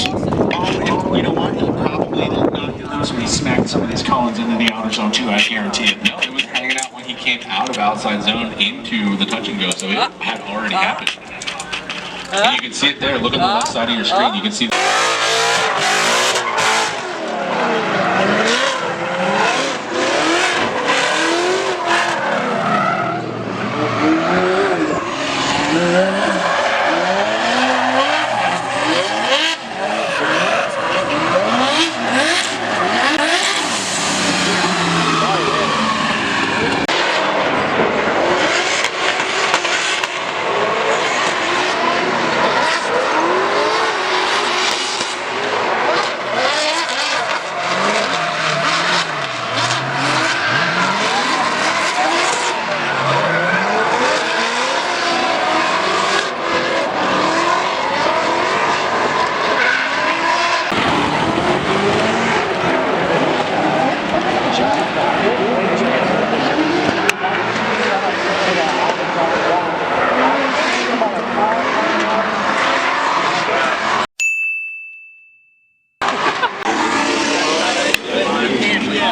You know what? He probably did not get loose when he smacked some of these cones into the outer zone too, I guarantee it. No, it was hanging out when he came out of outside zone into the touch and go, so it had already happened. And you can see it there. Look at the left side of your screen. You can see.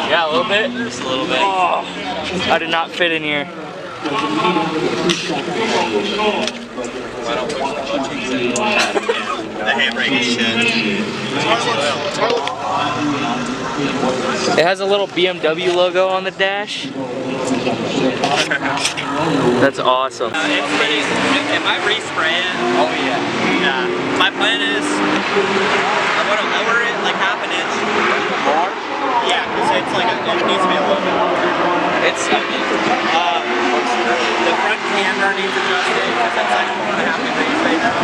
Yeah, a little bit. Just a little bit. Oh, I did not fit in here. The handbrake shit. It has a little BMW logo on the dash. That's awesome. Am I respraying? Oh yeah. Yeah. My plan is I want to lower it like half an inch. More? Yeah, because it's like it needs to be a little bit lower. It's the front camber needs adjusting because it's like 4.5 degrees right now.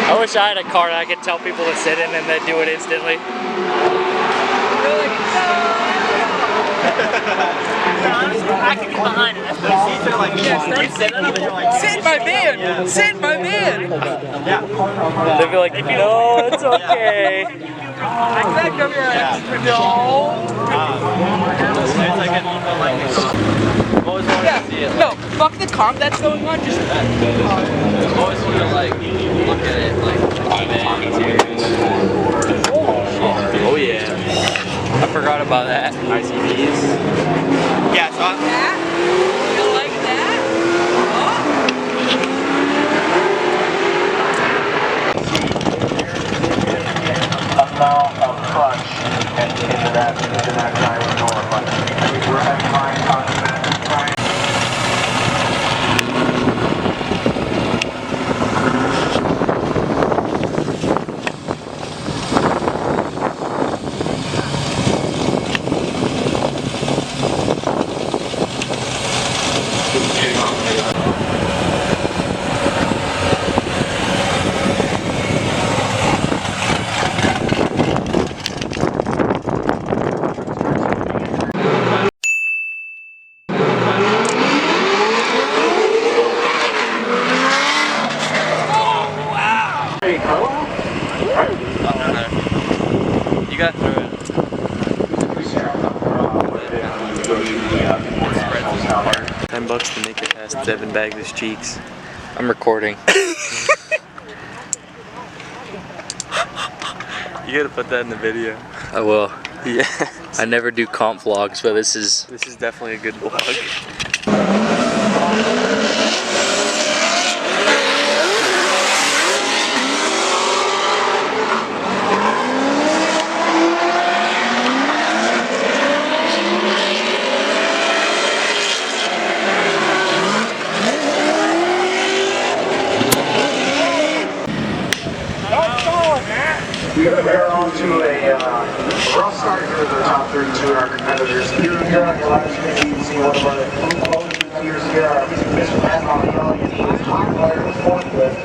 I wish I had a car that I could tell people to sit in and then do it instantly. I can get behind it. That's what seats are like. Yeah, you sit in them and you're like, Sit in my van! Yeah. Sit in my van! Yeah. They'd be like, no, it's okay. I can come here extra. No. It's like an equal like. Always wanted to see it. No, fuck the comp that's going on. Just Always wanted to like look at it like. oh yeah. I forgot about that. ICDs. Yeah, so That? You like that? Amount of clutch into that tire door, but we're having fine contact. You got through it. $10 to make it past Evan Bagley's cheeks. I'm recording. You gotta put that in the video. I will. Yeah. I never do comp vlogs, but this is definitely a good vlog. We are on to a rough start here with the top 32 in our competitors. Here on your live stream, you can see one of our volunteers here, Mr. Matt on the yellow, and he was hot fire with forklift.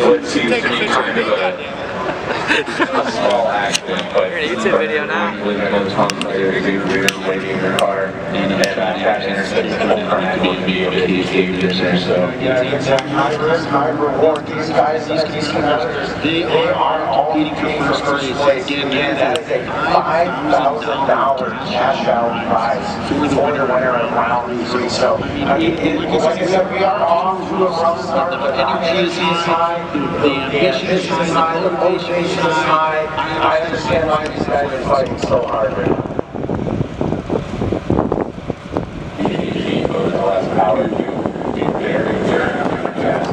Let's see if any kind of a small accident, but YouTube video now. waiting in your car. And fat intercepts going to be a big key there. So Yeah, it's high risk, high reward. These guys, these competitors, they are all competing for first place. Again, that is a $5,000 cash out prize for the winner of round 3. So, like I said, we are off to a rough start. The energy is high, the ambition is high, the motivation is high. I understand why these guys are fighting so hard right now. Over the last hour, you've been very fast.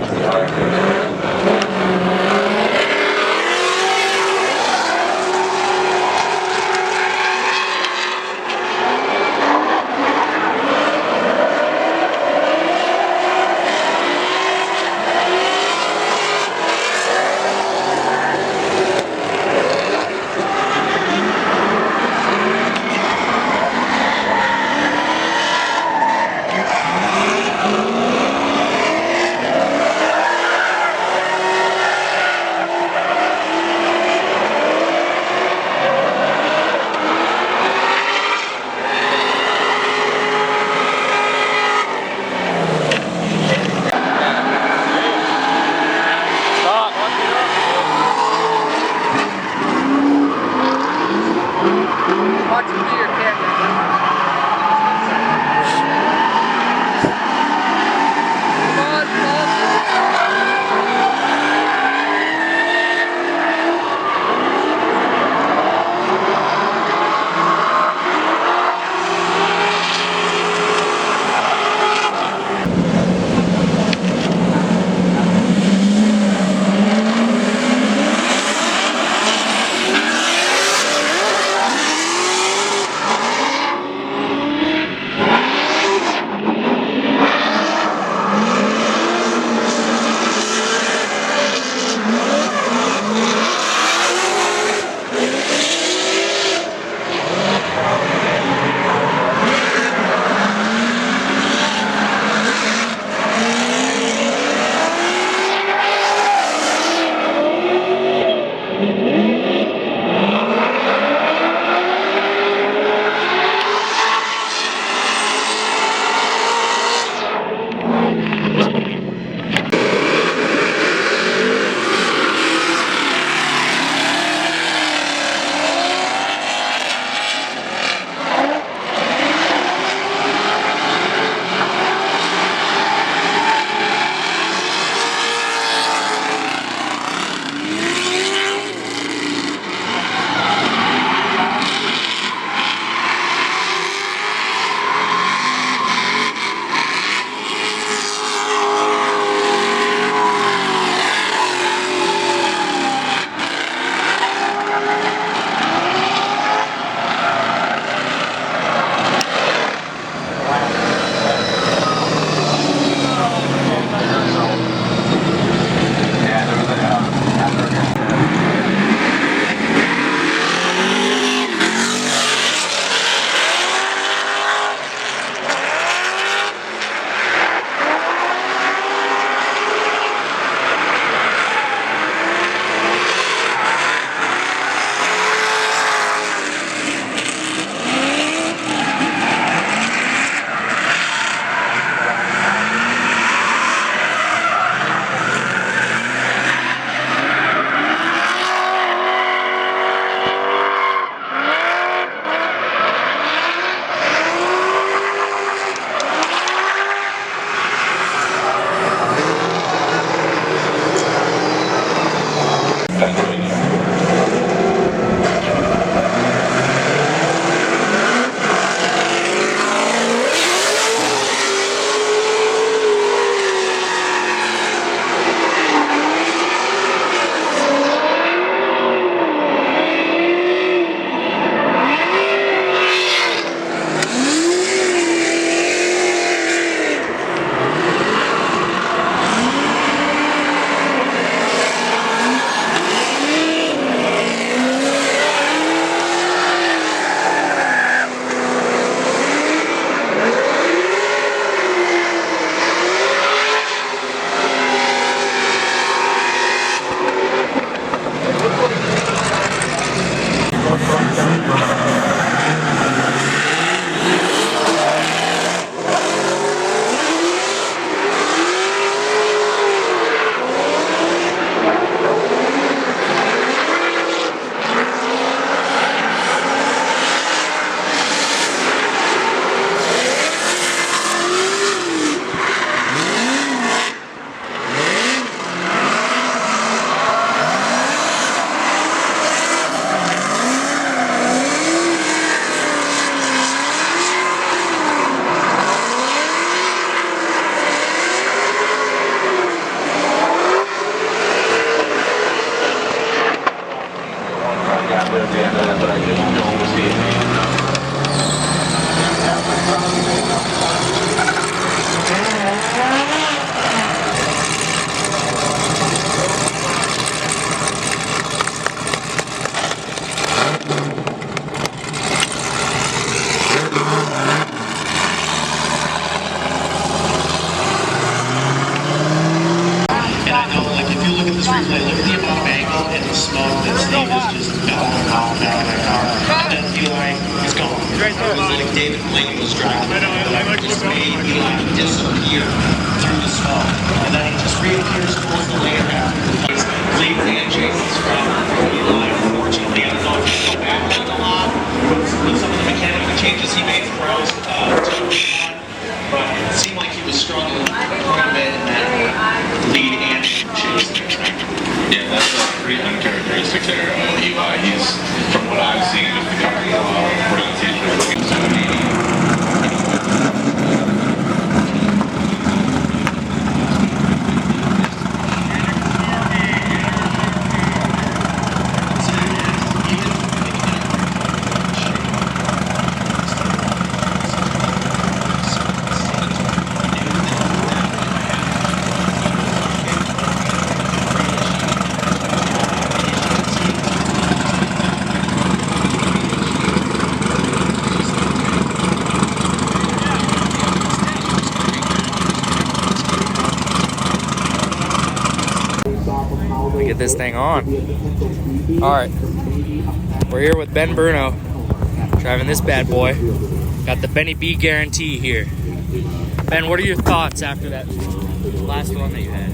Watch it through your camera. gone. It was like David Blaine was driving. Just made Eli disappear through the smoke. And then he just reappears towards the later half. Late handshakes from Eli, unfortunately. I don't know if he'll go back a lot with some of the mechanical changes he made for us. But it seemed like he was struggling quite a bit in that lead and chase. Yeah, that's pretty uncharacteristic there of Eli. He's, from what I've seen, just becoming pronunciation of looking 780. Get this thing on. All right, we're here with Ben Bruno, driving this bad boy. Got the Benny B guarantee here. Ben, what are your thoughts after that last run that you had?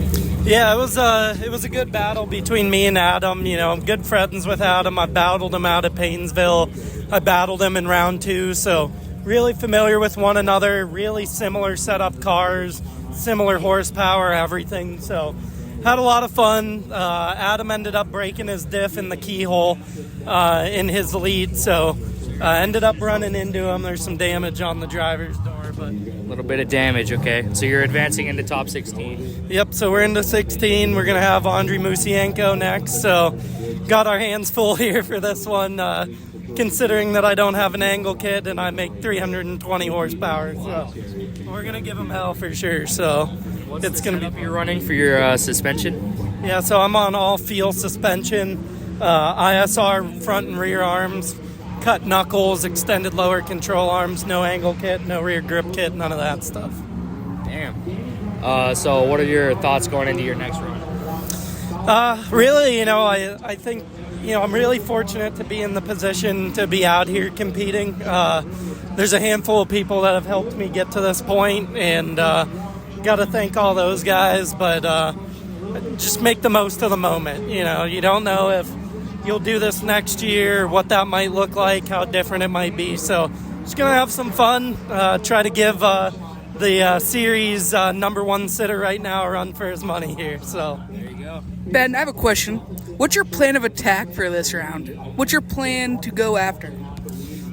Yeah, it was a good battle between me and Adam. You know, I'm good friends with Adam. I battled him out at Paynesville. I battled him in round 2, so really familiar with one another. Really similar setup cars, similar horsepower, everything. So had a lot of fun. Adam ended up breaking his diff in the keyhole in his lead, so ended up running into him. There's some damage on the driver's door, but a little bit of damage. Okay, so you're advancing into top 16. Yep, so we're into 16. We're gonna have Andriy Musienko next, so got our hands full here for this one, considering that I don't have an angle kit and I make 320 horsepower, so we're gonna give him hell for sure. So What's it's the gonna be. setup you're running for your suspension? Yeah, so I'm on all feel suspension, ISR front and rear arms, cut knuckles, extended lower control arms, no angle kit, no rear grip kit, none of that stuff. Damn. So what are your thoughts going into your next run? Really, you know, I think, you know, I'm really fortunate to be in the position to be out here competing. There's a handful of people that have helped me get to this point, and got to thank all those guys, but just make the most of the moment. You know, you don't know if you'll do this next year, what that might look like, how different it might be. So just going to have some fun, try to give the series number 1 sitter right now a run for his money here. So There you go. Ben, I have a question. What's your plan of attack for this round? What's your plan to go after?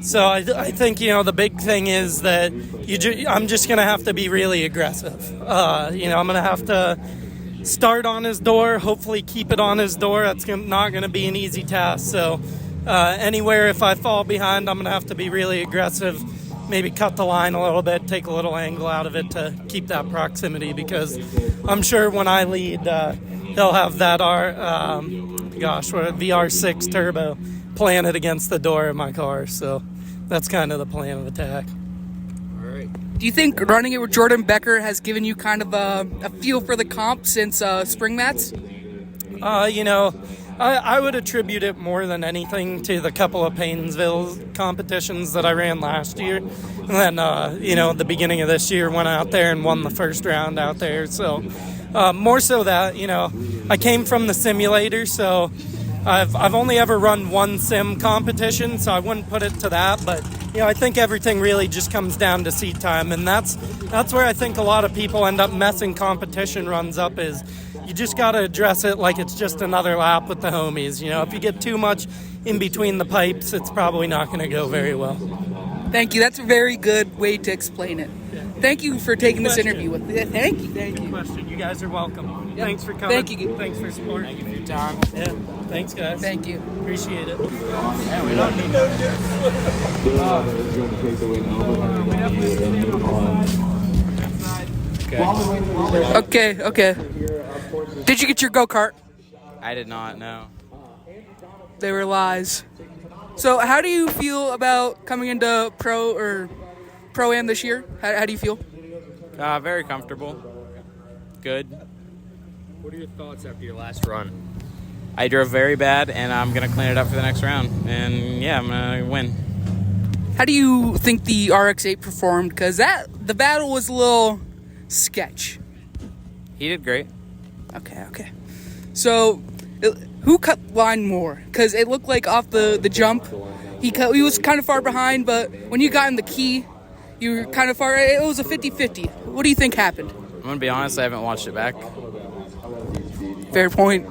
So I think, you know, the big thing is that I'm just going to have to be really aggressive. You know, I'm going to have to start on his door, hopefully keep it on his door. That's not going to be an easy task. So anywhere if I fall behind, I'm going to have to be really aggressive, maybe cut the line a little bit, take a little angle out of it to keep that proximity, because I'm sure when I lead, he'll have that VR6 turbo planted against the door of my car. So that's kind of the plan of attack. Do you think running it with Jordan Becker has given you kind of a feel for the comp since spring mats? You know, I would attribute it more than anything to the couple of Paynesville competitions that I ran last year. And then, you know, the beginning of this year went out there and won the first round out there. So more so that, you know, I came from the simulator, so I've only ever run one sim competition, so I wouldn't put it to that. But, you know, I think everything really just comes down to seat time. And that's where I think a lot of people end up messing competition runs up, is you just got to address it like it's just another lap with the homies. You know, if you get too much in between the pipes, it's probably not going to go very well. Thank you. That's a very good way to explain it. Thank you for taking this interview with me. Thank you. Thank you. Question. You guys are welcome. Yep. Thanks for coming. Thank you. Thanks for support. Thank you for your time. Yeah. Thanks, guys. Thank you. Appreciate it. Yeah, we don't need Okay. Did you get your go-kart? I did not know. They were lies. So how do you feel about coming into Pro-Am this year? How do you feel? Very comfortable. Good. What are your thoughts after your last run? I drove very bad, and I'm going to clean it up for the next round. And, yeah, I'm going to win. How do you think the RX-8 performed? Because the battle was a little sketch. He did great. Okay. So, who cut line more? Because it looked like off the jump, he was kind of far behind, but when you got in the key, you were kind of far. It was a 50-50. What do you think happened? I'm going to be honest, I haven't watched it back. Fair point.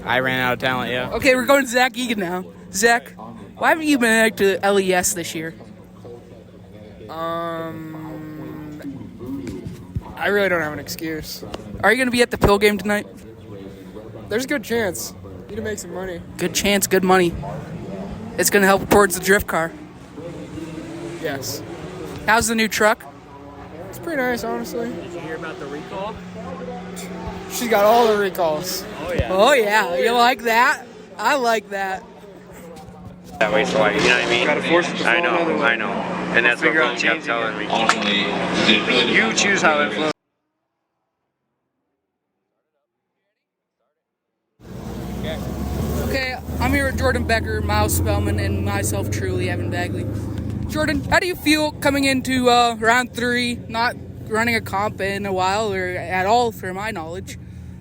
I ran out of talent, yeah. Okay, we're going to Zach Egan now. Zach, why haven't you been back to LES this year? I really don't have an excuse. Are you going to be at the Pill game tonight? There's a good chance. Need to make some money. Good chance, good money. It's going to help towards the drift car. Yes. How's the new truck? It's pretty nice, honestly. Did you hear about the recall? She's got all the recalls. Oh, yeah. You like that? I like that. That way, so you know what I mean? Gotta force it to I know. And that's what Ron kept telling me. Ultimately, it really You choose how it flows. Okay, I'm here with Jordan Becker, Miles Spellman, and myself truly, Evyn Bagley. Jordan, how do you feel coming into round 3, not running a comp in a while or at all, for my knowledge?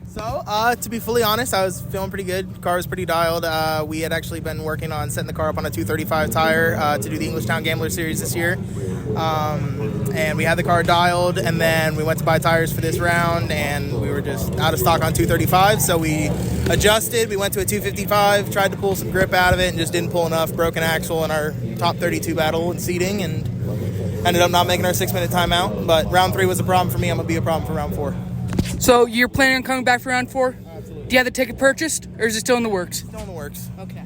So, to be fully honest, I was feeling pretty good. Car was pretty dialed. We had actually been working on setting the car up on a 235 tire to do the Englishtown Gambler Series this year. And we had the car dialed, and then we went to buy tires for this round, and we were just out of stock on 235, so we adjusted. We went to a 255, tried to pull some grip out of it, and just didn't pull enough. Broken axle in our top 32 battle in seating, and ended up not making our 6-minute timeout. But round 3 was a problem for me. I'm going to be a problem for round 4. So you're planning on coming back for round 4? Absolutely. Do you have the ticket purchased, or is it still in the works? Still in the works. Okay.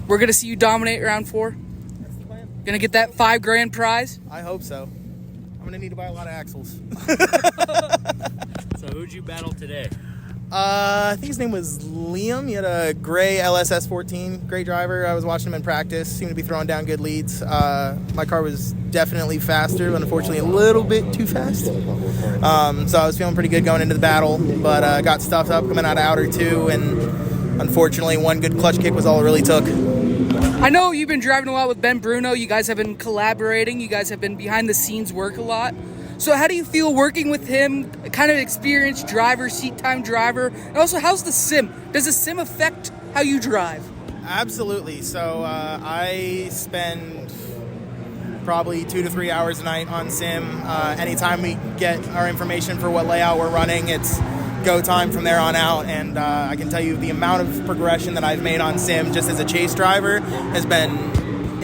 We're going to see you dominate round 4? That's the plan. Going to get that $5,000 prize? I hope so. I'm going to need to buy a lot of axles. So who'd you battle today? I think his name was Liam. He had a gray LSS 14. Great driver. I was watching him in practice. Seemed to be throwing down good leads. My car was definitely faster, but unfortunately a little bit too fast. So I was feeling pretty good going into the battle, but got stuffed up coming out of outer 2, and unfortunately one good clutch kick was all it really took. I know you've been driving a lot with Ben Bruno. You guys have been collaborating. You guys have been behind the scenes work a lot. So how do you feel working with him, kind of experienced driver, seat time driver? And also, how's the sim? Does the sim affect how you drive? Absolutely. So I spend probably 2 to 3 hours a night on sim. Anytime we get our information for what layout we're running, it's go time from there on out. And I can tell you the amount of progression that I've made on sim just as a chase driver has been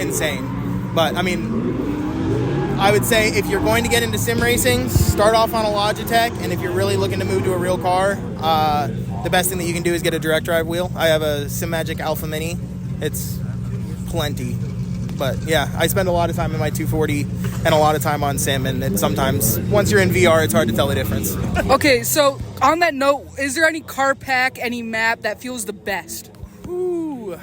insane. But I mean, I would say if you're going to get into sim racing, start off on a Logitech, and if you're really looking to move to a real car, the best thing that you can do is get a direct drive wheel. I have a SimMagic Alpha Mini. It's plenty. But yeah, I spend a lot of time in my 240 and a lot of time on sim, and sometimes once you're in VR, it's hard to tell the difference. Okay, so on that note, is there any car pack, any map that feels the best? Ooh,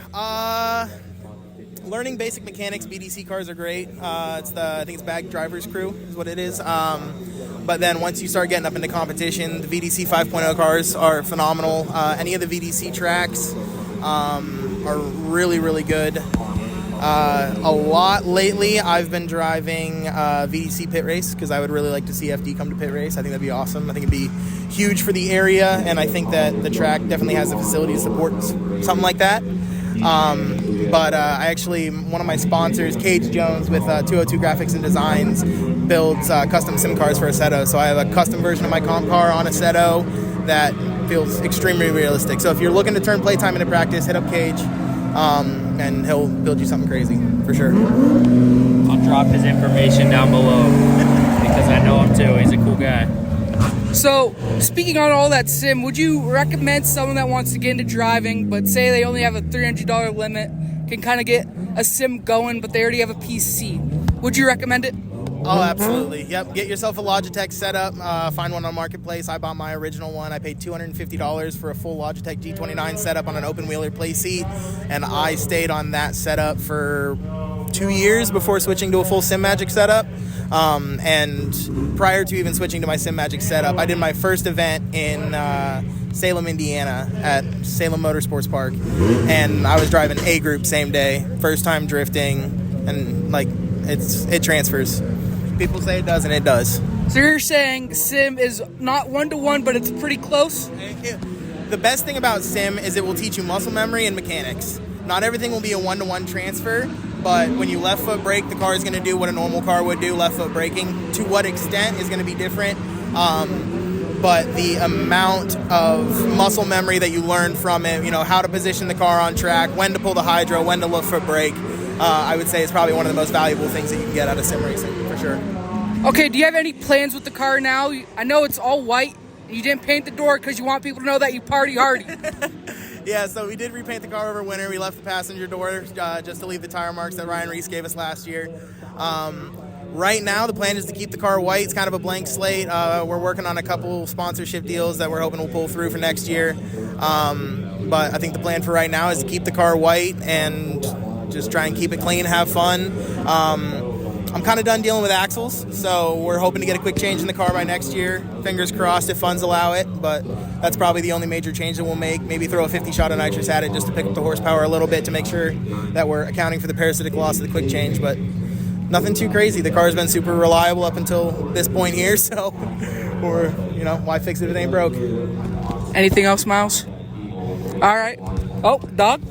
learning basic mechanics, BDC cars are great. I think it's Bag Driver's Crew is what it is. But then once you start getting up into competition, the VDC 5.0 cars are phenomenal. Any of the VDC tracks are really, really good. A lot lately, I've been driving VDC Pit Race because I would really like to see FD come to Pit Race. I think that'd be awesome. I think it'd be huge for the area, and I think that the track definitely has the facility to support something like that. But I actually, one of my sponsors, Cage Jones with 202 Graphics and Designs, builds custom sim cars for Assetto. So I have a custom version of my comp car on Assetto that feels extremely realistic. So if you're looking to turn playtime into practice, hit up Cage, and he'll build you something crazy, for sure. I'll drop his information down below because I know him too. He's a cool guy. So, speaking on all that sim, would you recommend someone that wants to get into driving, but say they only have a $300 limit, can kind of get a sim going, but they already have a PC? Would you recommend it? Oh, absolutely. Yep. Get yourself a Logitech setup. Find one on Marketplace. I bought my original one. I paid $250 for a full Logitech G29 setup on an open wheeler play seat, and I stayed on that setup for 2 years before switching to a full SimMagic setup. And prior to even switching to my SimMagic setup, I did my first event in Salem, Indiana at Salem Motorsports Park. And I was driving A group same day, first time drifting, and like it transfers. People say it doesn't, it does. So you're saying Sim is not 1-to-1, but it's pretty close? The best thing about Sim is it will teach you muscle memory and mechanics. Not everything will be a 1-to-1 transfer, but when you left foot brake, the car is going to do what a normal car would do, left foot braking. To what extent is going to be different, but the amount of muscle memory that you learn from it, you know, how to position the car on track, when to pull the hydro, when to left foot brake, I would say is probably one of the most valuable things that you can get out of sim racing, for sure. Okay, do you have any plans with the car now? I know it's all white. You didn't paint the door because you want people to know that you party hardy. Yeah, so we did repaint the car over winter. We left the passenger door just to leave the tire marks that Ryan Reese gave us last year. Right now, the plan is to keep the car white. It's kind of a blank slate. We're working on a couple sponsorship deals that we're hoping will pull through for next year. But I think the plan for right now is to keep the car white and just try and keep it clean, have fun. I'm kind of done dealing with axles, so we're hoping to get a quick change in the car by next year. Fingers crossed if funds allow it, but that's probably the only major change that we'll make. Maybe throw a 50 shot of nitrous at it just to pick up the horsepower a little bit to make sure that we're accounting for the parasitic loss of the quick change, but nothing too crazy. The car's been super reliable up until this point here, so or why fix it if it ain't broke? Anything else, Miles? All right. Oh, dog?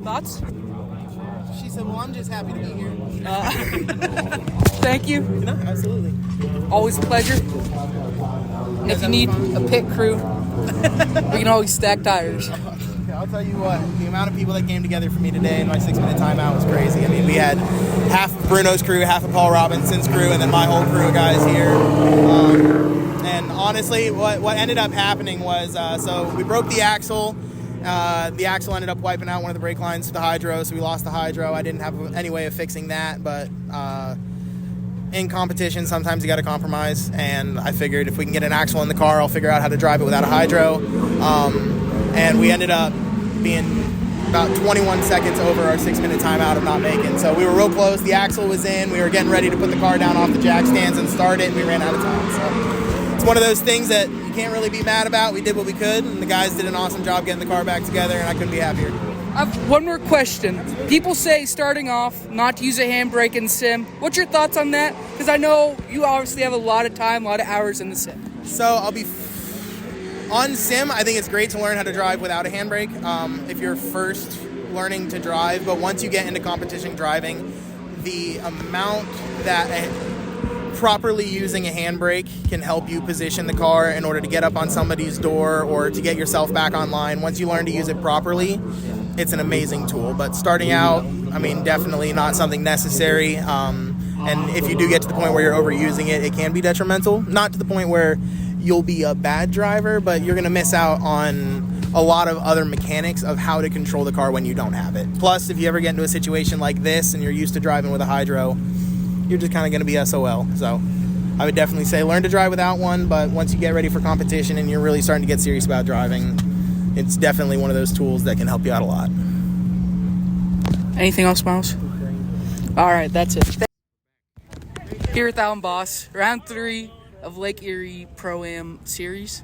Thoughts? She said, well, I'm just happy to be here. Thank you. No, absolutely. Always a pleasure. And if you need a pit crew, we can always stack tires. I'll tell you what, the amount of people that came together for me today in my 6-minute timeout was crazy. I mean, we had half of Bruno's crew, half of Paul Robinson's crew, and then my whole crew of guys here. And honestly, what ended up happening was, so we broke the axle. The axle ended up wiping out one of the brake lines for the hydro, so we lost the hydro. I didn't have any way of fixing that, but in competition, sometimes you got to compromise, and I figured if we can get an axle in the car, I'll figure out how to drive it without a hydro. And we ended up being about 21 seconds over our 6-minute timeout of not making. So we were real close. The axle was in. We were getting ready to put the car down off the jack stands and start it, and we ran out of time. So it's one of those things that you can't really be mad about. We did what we could, and the guys did an awesome job getting the car back together, and I couldn't be happier. I have one more question. People say starting off not to use a handbrake in sim. What's your thoughts on that? Because I know you obviously have a lot of time, a lot of hours in the sim. So I'll be on sim. I think it's great to learn how to drive without a handbrake if you're first learning to drive. But once you get into competition driving, the amount that properly using a handbrake can help you position the car in order to get up on somebody's door or to get yourself back online. Once you learn to use it properly, it's an amazing tool. But starting out, I mean, definitely not something necessary. And if you do get to the point where you're overusing it, it can be detrimental. Not to the point where you'll be a bad driver, but you're going to miss out on a lot of other mechanics of how to control the car when you don't have it. Plus, if you ever get into a situation like this and you're used to driving with a hydro, you're just kind of going to be SOL. So I would definitely say learn to drive without one, but once you get ready for competition and you're really starting to get serious about driving, it's definitely one of those tools that can help you out a lot. Anything else, Miles? All right, that's it. Here with Alan Boss, round 3 of Lake Erie Pro-Am Series.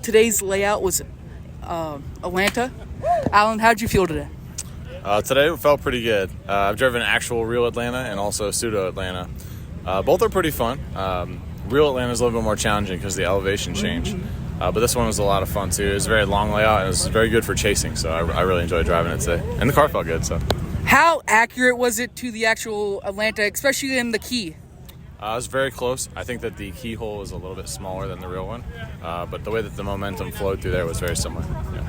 Today's layout was Atlanta. Alan, how'd you feel today? Today it felt pretty good. I've driven actual real Atlanta and also pseudo Atlanta. Both are pretty fun. Real Atlanta is a little bit more challenging because of the elevation change. But this one was a lot of fun too. It was a very long layout and it was very good for chasing, so I really enjoyed driving it today. And the car felt good. So. How accurate was it to the actual Atlanta, especially in the key? It was very close. I think that the keyhole is a little bit smaller than the real one, but the way that the momentum flowed through there was very similar. Yeah.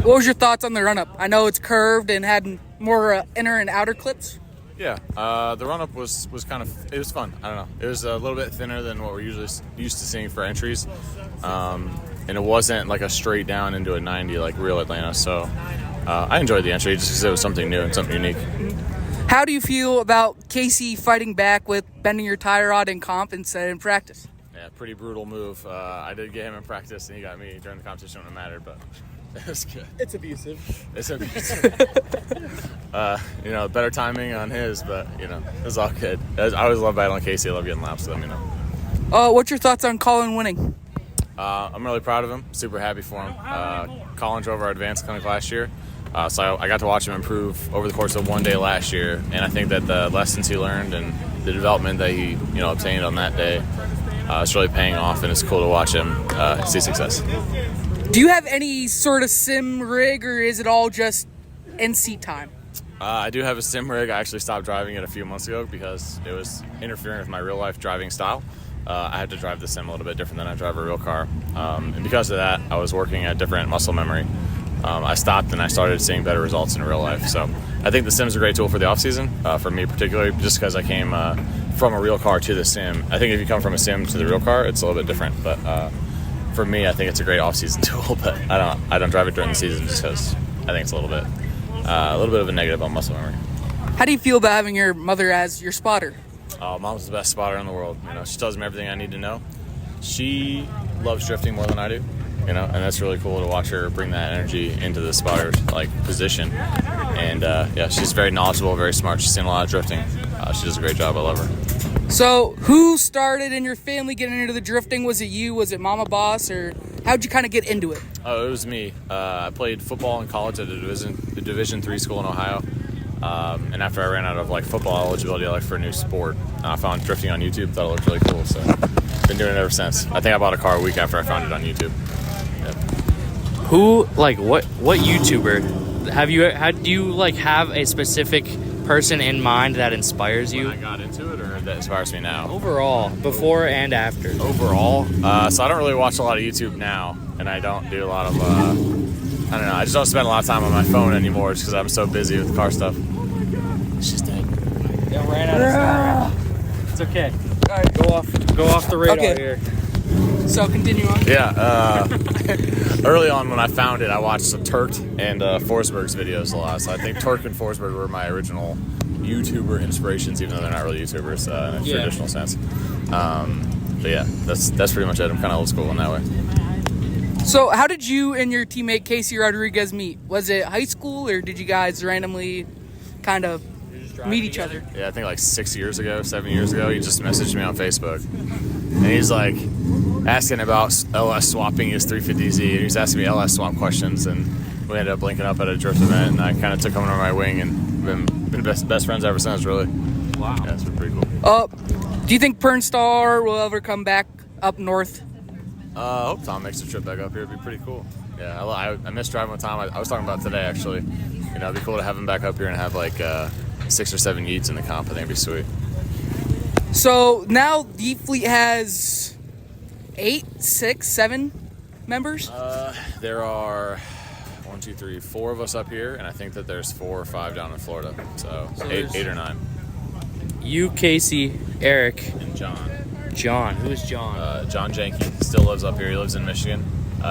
What was your thoughts on the run-up? I know it's curved and had more inner and outer clips. Yeah, the run-up was kind of, it was fun. I don't know. It was a little bit thinner than what we're usually used to seeing for entries, and it wasn't like a straight down into a 90 like real Atlanta, so I enjoyed the entry just because it was something new and something unique. How do you feel about Casey fighting back with bending your tie rod in comp instead in practice? Yeah, pretty brutal move. I did get him in practice, and he got me during the competition when it mattered, but It was good. It's abusive. It's abusive. Better timing on his, but it was all good. I always love battling Casey. I love getting laps with him. What's your thoughts on Colin winning? I'm really proud of him. Super happy for him. Colin drove our advanced clinic last year, so I got to watch him improve over the course of one day last year, and I think that the lessons he learned and the development that he obtained on that day, it's really paying off, and it's cool to watch him see success. Do you have any sort of sim rig, or is it all just NC time? I do have a sim rig. I actually stopped driving it a few months ago because it was interfering with my real life driving style. I had to drive the sim a little bit different than I drive a real car. And because of that, I was working at different muscle memory. I stopped and I started seeing better results in real life. So I think the sim's a great tool for the off season, for me particularly, just because I came from a real car to the sim. I think if you come from a sim to the real car, it's a little bit different. But for me, I think it's a great off season tool. But I don't drive it during the season just because I think it's a little bit of a negative on muscle memory. How do you feel about having your mother as your spotter? Oh, Mom's the best spotter in the world. She tells me everything I need to know. She loves drifting more than I do, and that's really cool to watch her bring that energy into the spotter position. And she's very knowledgeable, very smart. She's seen a lot of drifting. She does a great job. I love her. So, who started in your family getting into the drifting? Was it you? Was it Mama Boss, or how'd you kind of get into it? Oh, it was me. I played football in college at a Division III school in Ohio. And after I ran out of football eligibility, I looked for a new sport. I found drifting on YouTube, thought it looked really cool, so been doing it ever since. I think I bought a car a week after I found it on YouTube. Yeah. Who, what YouTuber do you have a specific person in mind that inspires you? When I got into it, or that inspires me now? Overall, before and after. Overall, so I don't really watch a lot of YouTube now, and I don't do a lot of I don't know. I just don't spend a lot of time on my phone anymore just because I'm so busy with car stuff. She's dead. Yeah, ran out of stuff. It's okay. All right, go off the radar here. So continue on. Yeah. Early on when I found it, I watched some Turk and Forsberg's videos a lot. So I think Turk and Forsberg were my original YouTuber inspirations, even though they're not really YouTubers in a traditional sense. But yeah, that's pretty much it. I'm kind of old school in that way. So how did you and your teammate Casey Rodriguez meet? Was it high school, or did you guys randomly kind of meet each other? Yeah, I think 7 years ago, he just messaged me on Facebook. And he's asking about LS swapping his 350Z, and he's asking me LS swap questions, and we ended up linking up at a drift event, and I kind of took him under my wing, and been best friends ever since, really. Wow. Yeah, it's been pretty cool. Do you think Pernstar will ever come back up north? I hope Tom makes a trip back up here. It'd be pretty cool. Yeah, I miss driving with Tom. I was talking about today, actually. It'd be cool to have him back up here and have 6 or 7 yeets in the comp. I think it'd be sweet. So now the fleet has 8, 6, 7 members? There are 1, 2, 3, 4 of us up here, and I think that there's 4 or 5 down in Florida. So 8 or 9. You, Casey, Eric, and John. John. Who is John? John Janke still lives up here. He lives in Michigan.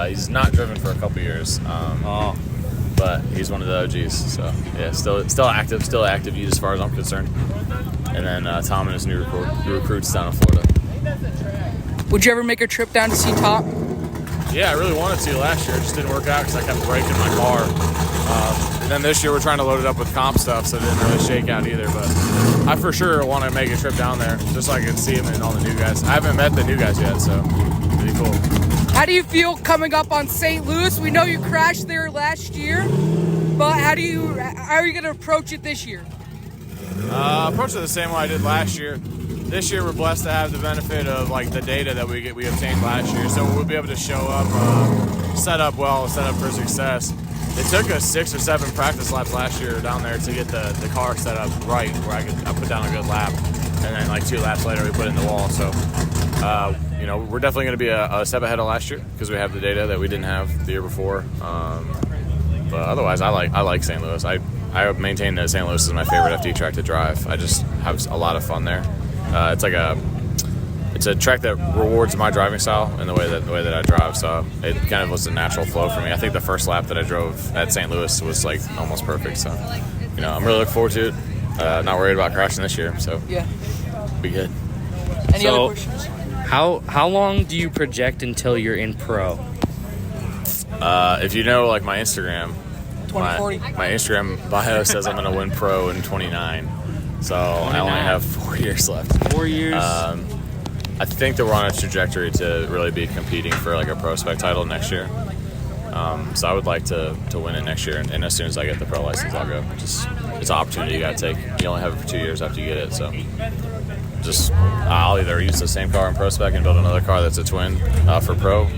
He's not driven for a couple years. But he's one of the OGs. So yeah, still active youth as far as I'm concerned. And then Tom and his new recruits down in Florida. Would you ever make a trip down to see Tom? Yeah, I really wanted to last year. It just didn't work out because I kept breaking my car. And then this year we're trying to load it up with comp stuff, so it didn't really shake out either. But I for sure want to make a trip down there just so I can see him and all the new guys. I haven't met the new guys yet, so pretty cool. How do you feel coming up on St. Louis? We know you crashed there last year, but how are you going to approach it this year? Approach it the same way I did last year. This year we're blessed to have the benefit of the data that we obtained last year, so we'll be able to show up, set up well, set up for success. It took us 6 or 7 practice laps last year down there to get the car set up right, where I put down a good lap, and then 2 laps later we put it in the wall. So we're definitely going to be a step ahead of last year because we have the data that we didn't have the year before. But otherwise, I like St. Louis. I maintain that St. Louis is my favorite FD track to drive. I just have a lot of fun there. It's a track that rewards my driving style and the way that I drive. So it kind of was a natural flow for me. I think the first lap that I drove at St. Louis was almost perfect. So I'm really looking forward to it. Not worried about crashing this year. So yeah, be good. Any other questions? How long do you project until you're in pro? If you know, like, my Instagram, my Instagram bio says I'm going to win pro in 29. So I only have 4 years left. 4 years. I think that we're on a trajectory to really be competing for, like, a pro spec title next year. So I would like to win it next year, and as soon as I get the pro license, I'll go. Just, it's an opportunity you got to take. You only have it for 2 years after you get it, so just I'll either use the same car in pro spec and build another car that's a twin for pro,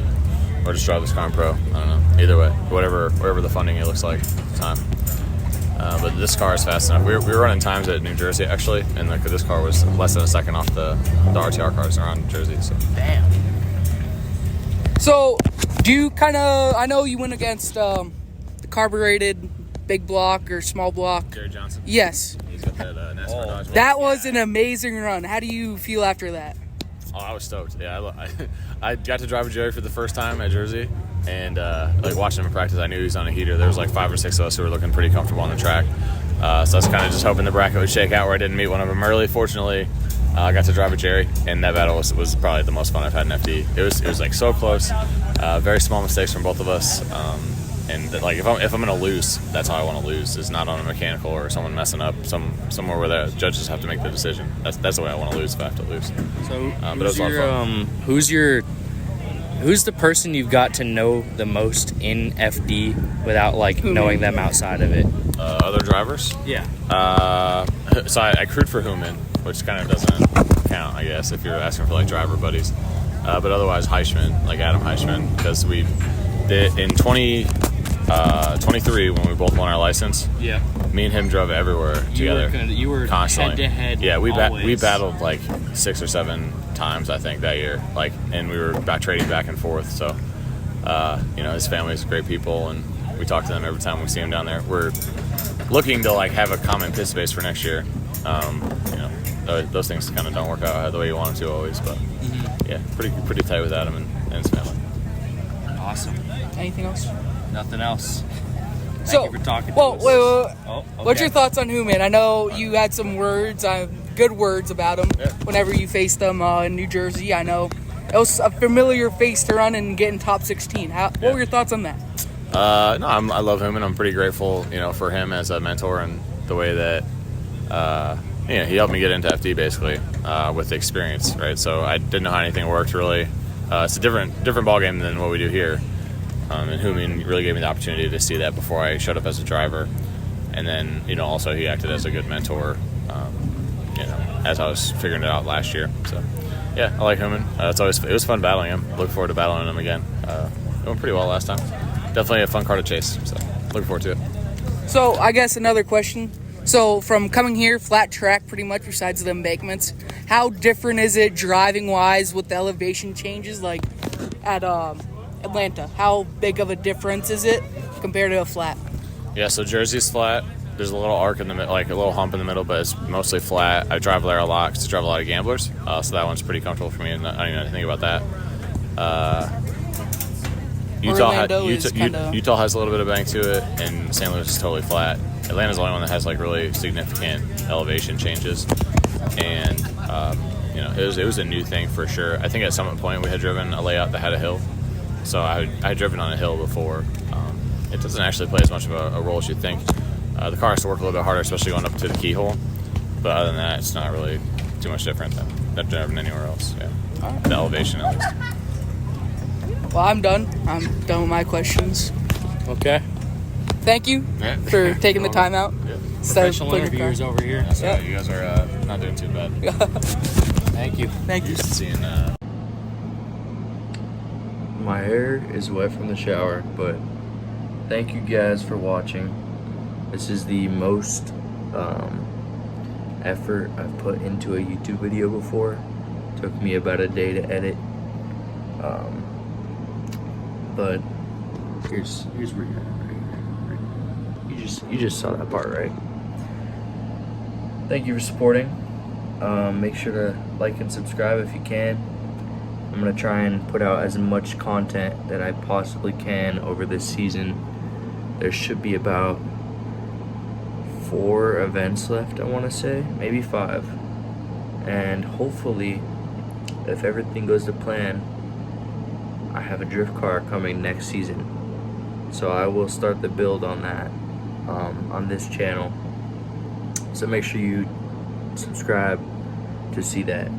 or just drive this car in pro. I don't know. Either way, whatever the funding it looks like at the time. But this car is fast enough. We were running times at New Jersey, actually, and this car was less than a second off the RTR cars around New Jersey. So. Damn. So, do you kind of, I know you went against the carbureted big block or small block. Jerry Johnson? Yes. He's got that NASCAR Dodge. That was an amazing run. How do you feel after that? Oh, I was stoked. Yeah, I got to drive with Jerry for the first time at Jersey, and like watching him in practice, I knew he was on a heater. There was like 5 or 6 of us who were looking pretty comfortable on the track. So I was kind of just hoping the bracket would shake out where I didn't meet one of them early. Fortunately, I got to drive with Jerry, and that battle was probably the most fun I've had in FD. It was like so close. Very small mistakes from both of us. And like if I'm gonna lose, that's how I want to lose. Is not on a mechanical or someone messing up somewhere where the judges have to make the decision. That's the way I want to lose if I have to lose. So but it was a lot of fun. who's the person you've got to know the most in FD without like knowing them outside of it? Other drivers? Yeah. So I crewed for Human, which kind of doesn't count, I guess, if you're asking for like driver buddies. But otherwise, Heischman, like Adam Heischman, because we did in 2023 when we both won our license. Yeah. Me and him drove everywhere together. You were constantly head-to-head. Yeah, we battled like 6 or 7 times, I think, that year. Like, and we were trading back and forth. So, his family's great people, and we talk to them every time we see them down there. We're looking to like have a common pit space for next year. Those things kind of don't work out the way you want them to always, but yeah, pretty tight with Adam and his family. Awesome. Anything else? Nothing else. Thank So, you for talking to well, us. wait. Oh, okay. What's your thoughts on Human? I know you had some words, good words about him whenever you faced them in New Jersey. I know it was a familiar face to run and get in top 16. What were your thoughts on that? No, I love him, and I'm pretty grateful, for him as a mentor and the way that, he helped me get into FD basically with the experience, right? So I didn't know how anything worked really. It's a different ball game than what we do here, and Human really gave me the opportunity to see that before I showed up as a driver, and then also he acted as a good mentor, as I was figuring it out last year. So yeah, I like Human. It was fun battling him. Look forward to battling him again. It went pretty well last time. Definitely a fun car to chase, so looking forward to it. So I guess another question. So from coming here, flat track pretty much besides the embankments, how different is it driving wise with the elevation changes like at Atlanta? How big of a difference is it compared to a flat? Yeah, so Jersey's flat. There's a little arc in the middle, like a little hump in the middle, but it's mostly flat. I drive there a lot because I drive a lot of gamblers, so that one's pretty comfortable for me, and I don't even have to think about that. Utah has a little bit of bank to it, and St. Louis is totally flat. Atlanta's the only one that has like really significant elevation changes, and it was a new thing for sure. I think at some point we had driven a layout that had a hill, so I had driven on a hill before. It doesn't actually play as much of a role as you think. The car has to work a little bit harder, especially going up to the keyhole. But other than that, it's not really too much different than driving anywhere else. Yeah, the elevation at least. Well, I'm done. I'm done with my questions. Okay. Thank you for taking the time out. Yeah. Professional interviewers over here. That's right. You guys are not doing too bad. Thank you. Thank you. Used to seeing My hair is wet from the shower, but thank you guys for watching. This is the most effort I've put into a YouTube video before. Took me about a day to edit. But here's where you're at right here. You just saw that part, right? Thank you for supporting. Make sure to like and subscribe if you can. I'm gonna try and put out as much content that I possibly can over this season. There should be about 4 events left, I want to say, maybe 5. And hopefully, if everything goes to plan, I have a drift car coming next season. So I will start the build on that on this channel. So make sure you subscribe to see that.